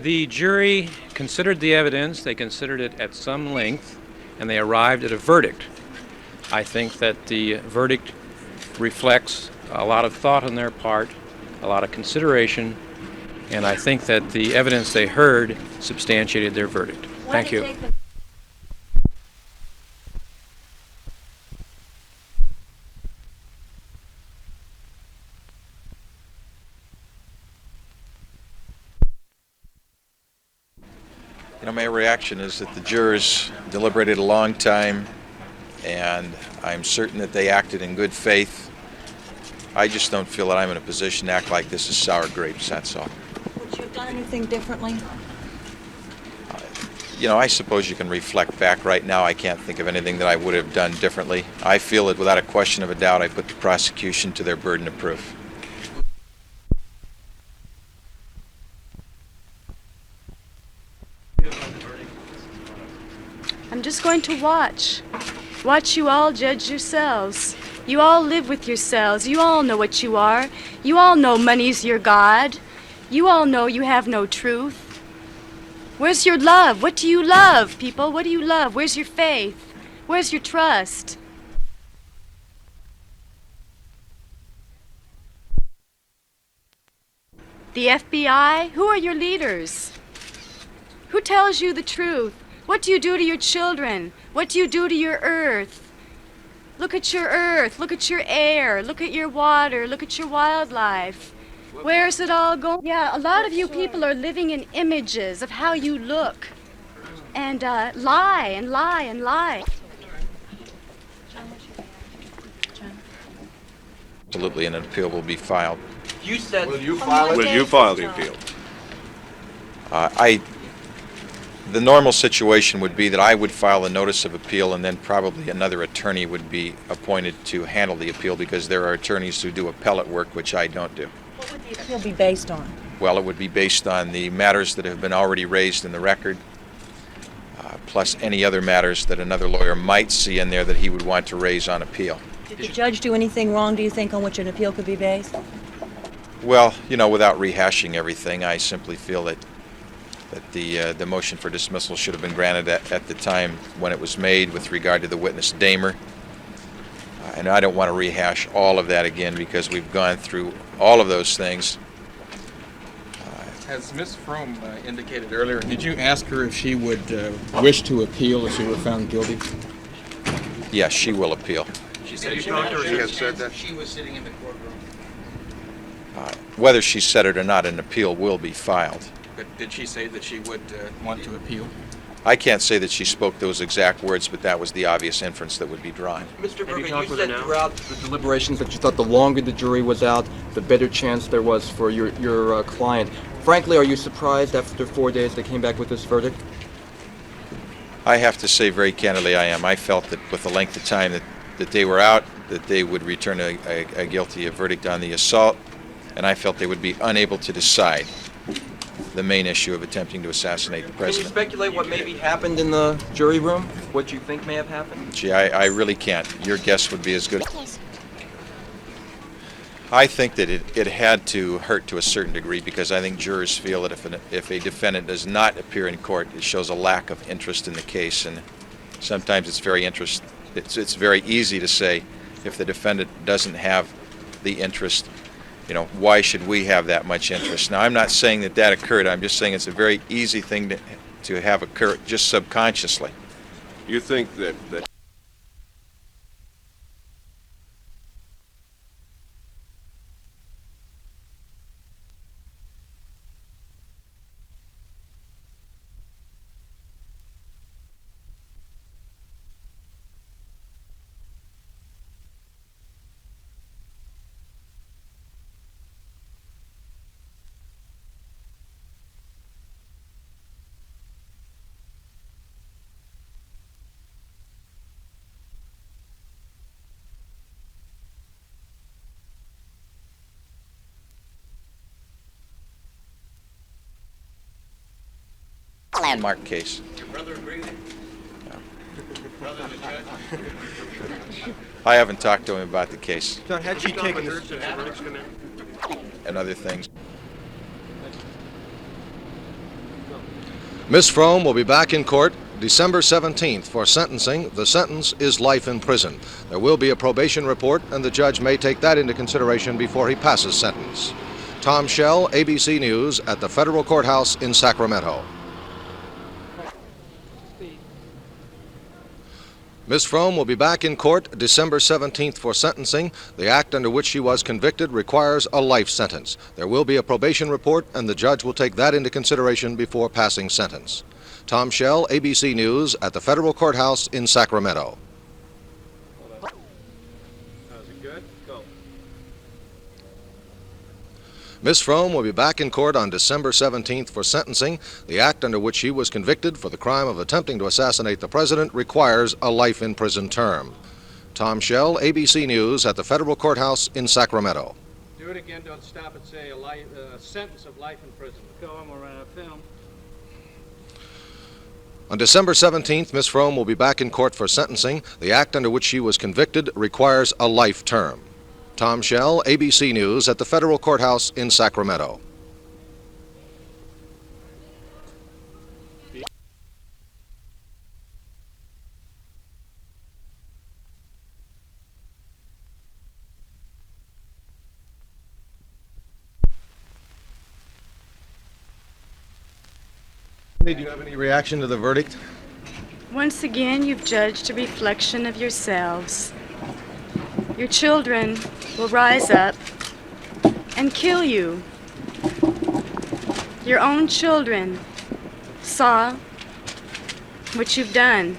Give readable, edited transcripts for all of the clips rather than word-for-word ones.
The jury considered the evidence, they considered it at some length, and they arrived at a verdict. I think that the verdict reflects a lot of thought on their part, a lot of consideration, and I think that the evidence they heard substantiated their verdict. Thank you. My reaction is that the jurors deliberated a long time, and I'm certain that they acted in good faith. I just don't feel that I'm in a position to act like this is sour grapes, that's all. Would you have done anything differently? I suppose you can reflect back. Right now, I can't think of anything that I would have done differently. I feel that without a question of a doubt, I put the prosecution to their burden of proof. I'm just going to watch. Watch you all judge yourselves. You all live with yourselves. You all know what you are. You all know money's your God. You all know you have no truth. Where's your love? What do you love, people? What do you love? Where's your faith? Where's your trust? The FBI? Who are your leaders? Who tells you the truth? What do you do to your children? What do you do to your earth? Look at your earth. Look at your air. Look at your water. Look at your wildlife. Where's it all going? Yeah, a lot of you people are living in images of how you look. And lie and lie and lie. Absolutely, an appeal will be filed. You said... Will you file the appeal? The normal situation would be that I would file a notice of appeal, and then probably another attorney would be appointed to handle the appeal, because there are attorneys who do appellate work, which I don't do. What would the appeal be based on? Well, it would be based on the matters that have been already raised in the record, plus any other matters that another lawyer might see in there that he would want to raise on appeal. Did the judge do anything wrong, do you think, on which an appeal could be based? Well, without rehashing everything, I simply feel that the motion for dismissal should have been granted at the time when it was made with regard to the witness Damer. And I don't want to rehash all of that again, because we've gone through all of those things. As Ms. Fromme indicated earlier, did you ask her if she would wish to appeal if she were found guilty? Yes, she will appeal. She said she has said that. She was sitting in the courtroom. Whether she said it or not, an appeal will be filed. But did she say that she would want to appeal? I can't say that she spoke those exact words, but that was the obvious inference that would be drawn. Mr. Berger, you said throughout the deliberations that you thought the longer the jury was out, the better chance there was for your client. Frankly, are you surprised after 4 days they came back with this verdict? I have to say very candidly I am. I felt that with the length of time that they were out, that they would return a guilty verdict on the assault, and I felt they would be unable to decide the main issue of attempting to assassinate the president. Can you speculate what maybe happened in the jury room? What you think may have happened? Gee, I really can't. Your guess would be as good. I think that it had to hurt to a certain degree, because I think jurors feel that if a defendant does not appear in court, it shows a lack of interest in the case, and sometimes it's very easy to say, if the defendant doesn't have the interest, why should we have that much interest? Now, I'm not saying that occurred. I'm just saying it's a very easy thing to have occur just subconsciously. You think that Landmark case. your brother agreed with you? Brother the judge? I haven't talked to him about the case John, had she taken this... and other things. Ms. Fromme will be back in court December 17th for sentencing. The sentence is life in prison. There will be a probation report, and the judge may take that into consideration before he passes sentence. Tom Schell, ABC News, at the federal courthouse in Sacramento. Ms. Fromme will be back in court December 17th for sentencing. The act under which she was convicted requires a life sentence. There will be a probation report, and the judge will take that into consideration before passing sentence. Tom Schell, ABC News, at the federal courthouse in Sacramento. Is it good? Go. Ms. Fromme will be back in court on December 17th for sentencing. The act under which she was convicted for the crime of attempting to assassinate the president requires a life in prison term. Tom Schell, ABC News, at the federal courthouse in Sacramento. Do it again. Don't stop and say a sentence of life in prison. Go, I'm going to run out of film. On December 17th, Ms. Fromme will be back in court for sentencing. The act under which she was convicted requires a life term. Tom Schell, ABC News, at the federal courthouse in Sacramento. Do you have any reaction to the verdict? Once again, you've judged a reflection of yourselves. Your children will rise up and kill you. Your own children saw what you've done.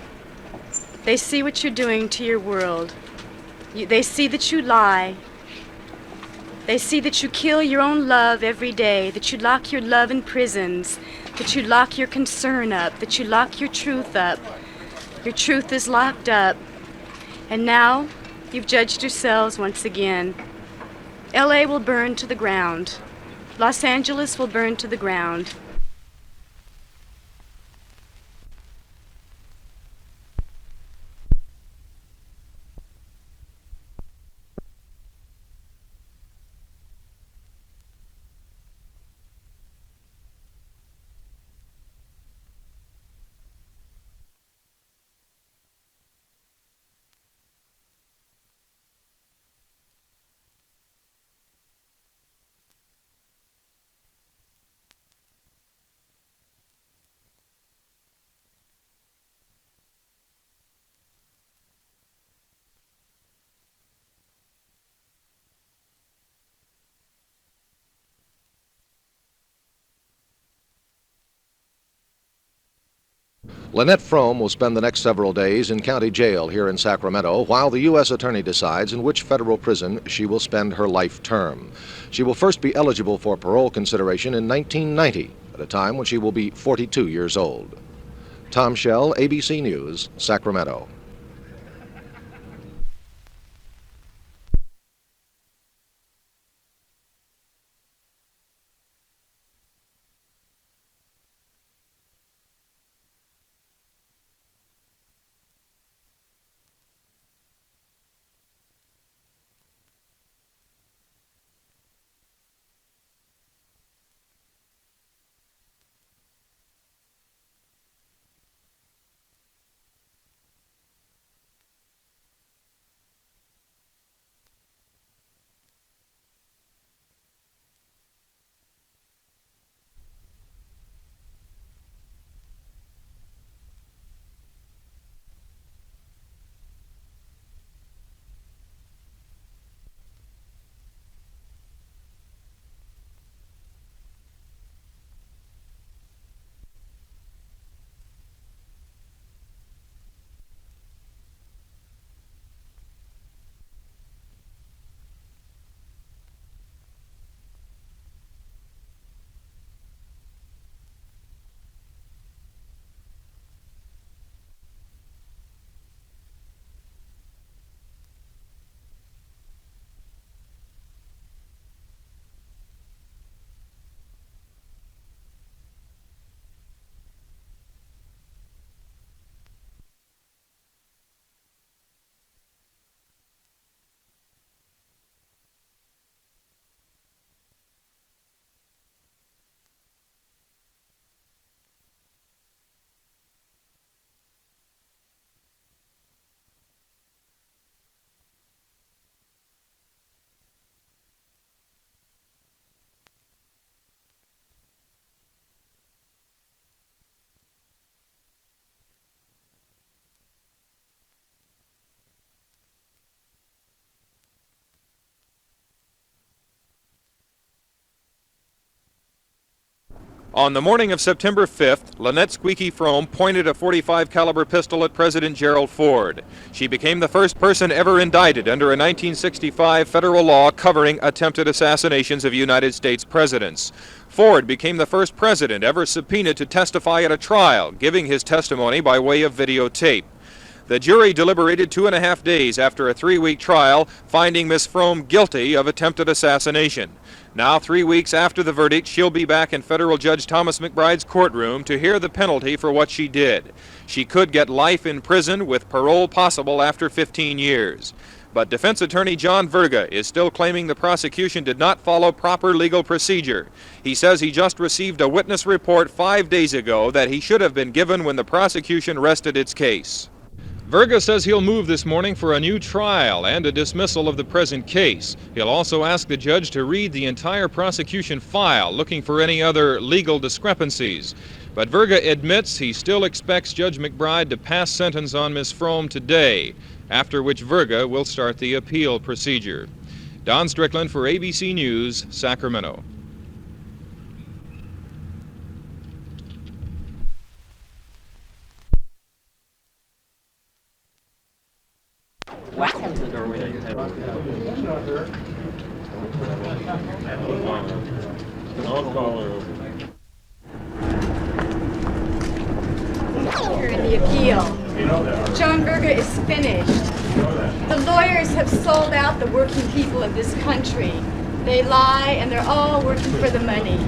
They see what you're doing to your world. They see that you lie. They see that you kill your own love every day, that you lock your love in prisons, that you lock your concern up, that you lock your truth up. Your truth is locked up. And now you've judged yourselves once again. LA will burn to the ground. Los Angeles will burn to the ground. Lynette Fromme will spend the next several days in county jail here in Sacramento while the U.S. Attorney decides in which federal prison she will spend her life term. She will first be eligible for parole consideration in 1990, at a time when she will be 42 years old. Tom Schell, ABC News, Sacramento. On the morning of September 5th, Lynette "Squeaky" Fromme pointed a .45 caliber pistol at President Gerald Ford. She became the first person ever indicted under a 1965 federal law covering attempted assassinations of United States presidents. Ford became the first president ever subpoenaed to testify at a trial, giving his testimony by way of videotape. The jury deliberated 2.5 days after a 3-week trial, finding Miss Fromme guilty of attempted assassination. Now, 3 weeks after the verdict, she'll be back in Federal Judge Thomas McBride's courtroom to hear the penalty for what she did. She could get life in prison with parole possible after 15 years. But defense attorney John Verga is still claiming the prosecution did not follow proper legal procedure. He says he just received a witness report 5 days ago that he should have been given when the prosecution rested its case. Verga says he'll move this morning for a new trial and a dismissal of the present case. He'll also ask the judge to read the entire prosecution file, looking for any other legal discrepancies. But Verga admits he still expects Judge McBride to pass sentence on Miss Fromme today, after which Verga will start the appeal procedure. Don Strickland for ABC News, Sacramento. Here in the appeal. John Verga is finished. The lawyers have sold out the working people of this country. They lie and they're all working for the money.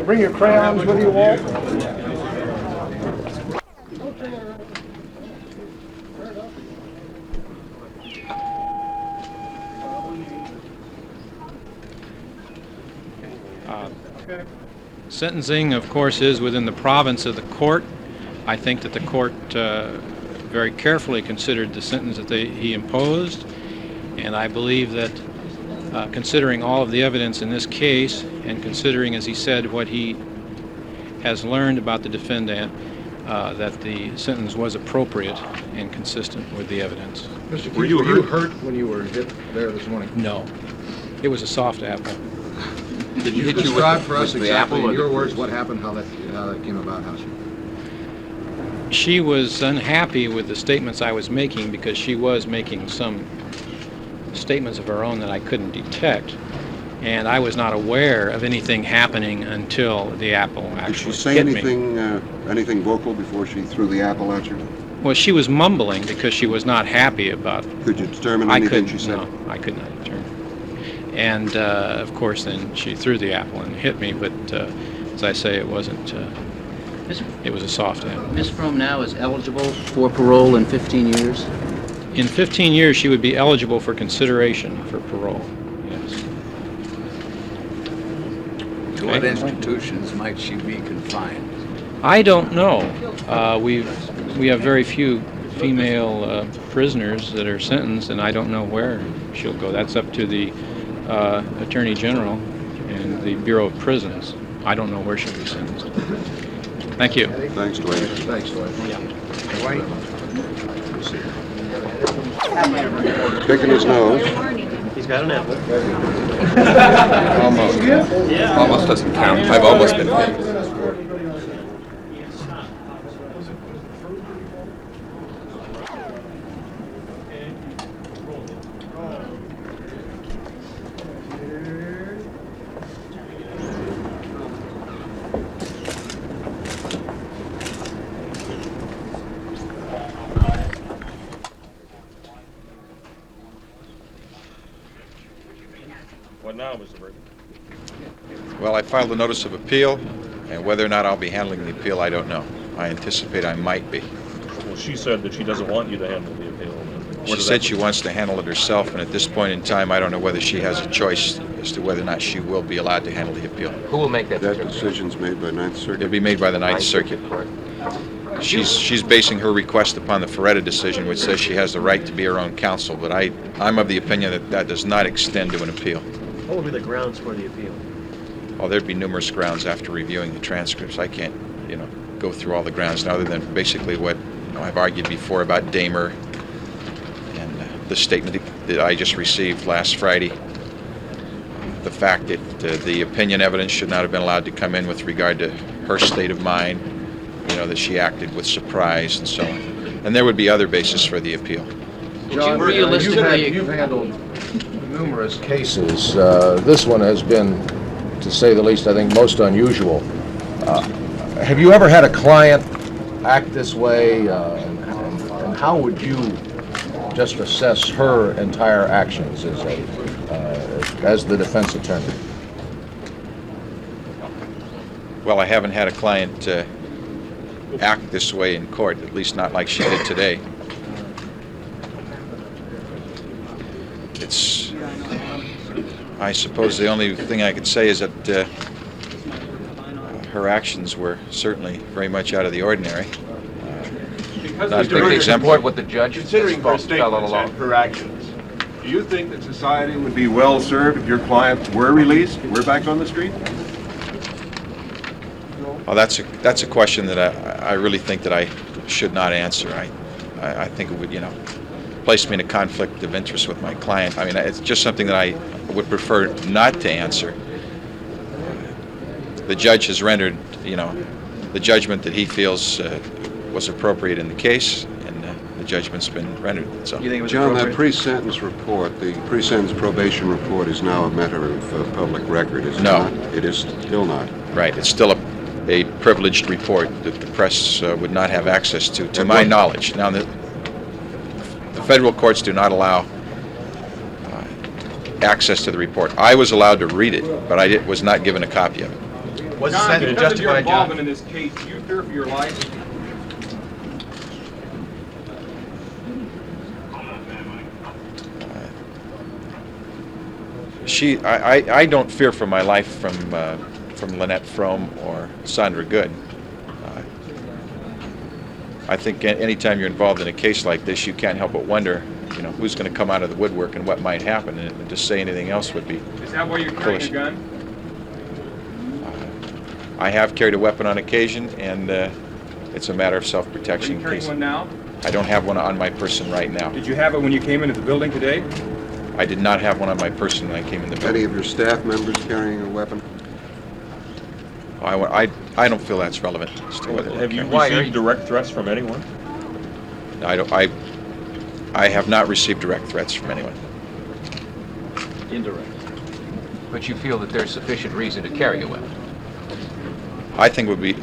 Bring your crayons with you, Walt. Sentencing, of course, is within the province of the court. I think that the court very carefully considered the sentence that he imposed, and I believe that considering all of the evidence in this case, and considering, as he said, what he has learned about the defendant, that the sentence was appropriate and consistent with the evidence. Mr. Keith, were you hurt when you were hit there this morning? No. It was a soft apple. Did you describe for us exactly, in your words, what happened, how that came about? She was unhappy with the statements I was making because she was making some statements of her own that I couldn't detect, and I was not aware of anything happening until the apple actually hit me. Did she say anything vocal before she threw the apple at you? Well, she was mumbling because she was not happy about... Could you determine anything she said? No, I could not determine. And, of course, then she threw the apple and hit me, but as I say, it wasn't... it was a soft apple. Ms. Fromme now is eligible for parole in 15 years? In 15 years, she would be eligible for consideration for parole, yes. To what institutions might she be confined? I don't know. We have very few female prisoners that are sentenced, and I don't know where she'll go. That's up to the Attorney General and the Bureau of Prisons. I don't know where she'll be sentenced. Thank you. Thanks, Dwayne. Thanks, Dwayne. Picking his nose. He's got an apple. Almost. Yeah. Almost doesn't count. I've almost been paid. What now, Mr. Verga? Well, I filed a notice of appeal, and whether or not I'll be handling the appeal, I don't know. I anticipate I might be. Well, she said that she doesn't want you to handle the appeal. She said she wants to handle it herself, and at this point in time, I don't know whether she has a choice as to whether or not she will be allowed to handle the appeal. Who will make that decision? That decision's made by Ninth Circuit. It'll be made by the Ninth Circuit. She's basing her request upon the Ferretta decision, which says she has the right to be her own counsel, but I'm of the opinion that that does not extend to an appeal. What will be the grounds for the appeal? Well, there'd be numerous grounds after reviewing the transcripts. I can't, go through all the grounds now, other than basically what I've argued before about Damer and the statement that I just received last Friday. The fact that the opinion evidence should not have been allowed to come in with regard to her state of mind, that she acted with surprise and so on. And there would be other basis for the appeal. John, you've handled numerous cases. This one has been, to say the least, I think most unusual. Have you ever had a client act this way, and how would you just assess her entire actions as the defense attorney? Well, I haven't had a client act this way in court, at least not like she did today. I suppose the only thing I could say is that her actions were certainly very much out of the ordinary. Not particularly exemplary. What the judge Considering her statements and her actions, do you think that society would be well served if your client were released, were back on the street? Well, that's a question that I really think that I should not answer. I think it would, place me in a conflict of interest with my client. I mean, it's just something that I would prefer not to answer. The judge has rendered, the judgment that he feels was appropriate in the case, and the judgment's been rendered. So. John, that pre-sentence report, the pre-sentence probation report, is now a matter of public record, is it not? It is still not. Right. It's still a privileged report that the press would not have access to my knowledge. Now, the federal courts do not allow access to the report. I was allowed to read it, but I was not given a copy of it. Was the sentence justified, of your involvement in this case, do you fear for your life? I don't fear for my life from Lynette Fromme or Sandra Good. I think anytime you're involved in a case like this, you can't help but wonder, who's going to come out of the woodwork and what might happen, and to say anything else would be Is that why you're carrying foolish. a gun? I have carried a weapon on occasion, and it's a matter of Are self-protection. you carrying one now? I don't have one on my person right now. Did you have it when you came into the building today? I did not have one on my person when I came in the building. Any of your staff members carrying a weapon? I don't feel that's relevant. As to whether Have you received direct threats from anyone? I have not received direct threats from anyone. Indirect. But you feel that there's sufficient reason to carry a weapon? I think it would be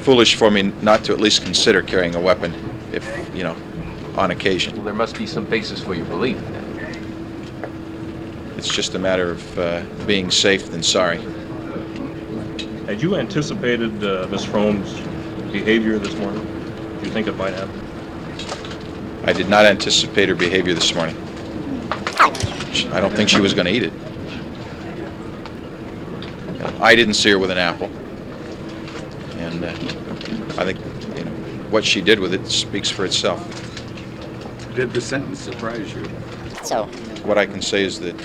foolish for me not to at least consider carrying a weapon if, on occasion. Well, there must be some basis for your belief in that. It's just a matter of being safe than sorry. Had you anticipated Ms. Fromme's behavior this morning? Do you think it might happen? I did not anticipate her behavior this morning. I don't think she was going to eat it. I didn't see her with an apple. And I think what she did with it speaks for itself. Did the sentence surprise you? So, What I can say is that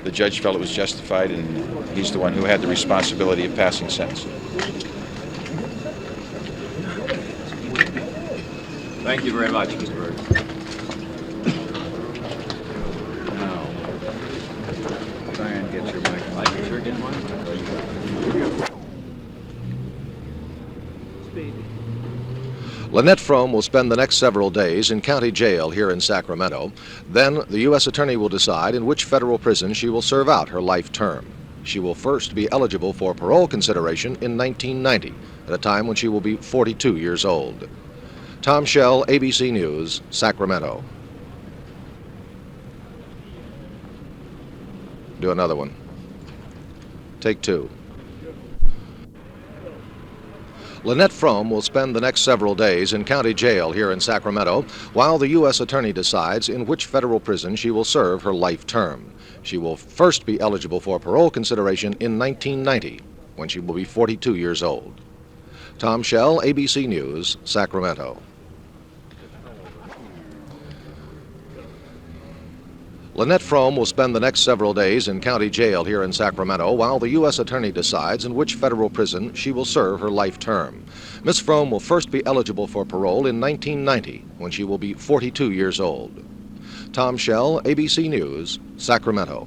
the judge felt it was justified, and he's the one who had the responsibility of passing sentence. Thank you very much, Mr. Bird. Now, try and get your mic. I can sure get one. Lynette Fromme will spend the next several days in county jail here in Sacramento. Then the U.S. Attorney will decide in which federal prison she will serve out her life term. She will first be eligible for parole consideration in 1990, at a time when she will be 42 years old. Tom Schell, ABC News, Sacramento. Do another one. Take two. Lynette Fromme will spend the next several days in county jail here in Sacramento while the U.S. Attorney decides in which federal prison she will serve her life term. She will first be eligible for parole consideration in 1990, when she will be 42 years old. Tom Schell, ABC News, Sacramento. Lynette Fromme will spend the next several days in county jail here in Sacramento while the U.S. Attorney decides in which federal prison she will serve her life term. Miss Fromme will first be eligible for parole in 1990, when she will be 42 years old. Tom Schell, ABC News, Sacramento.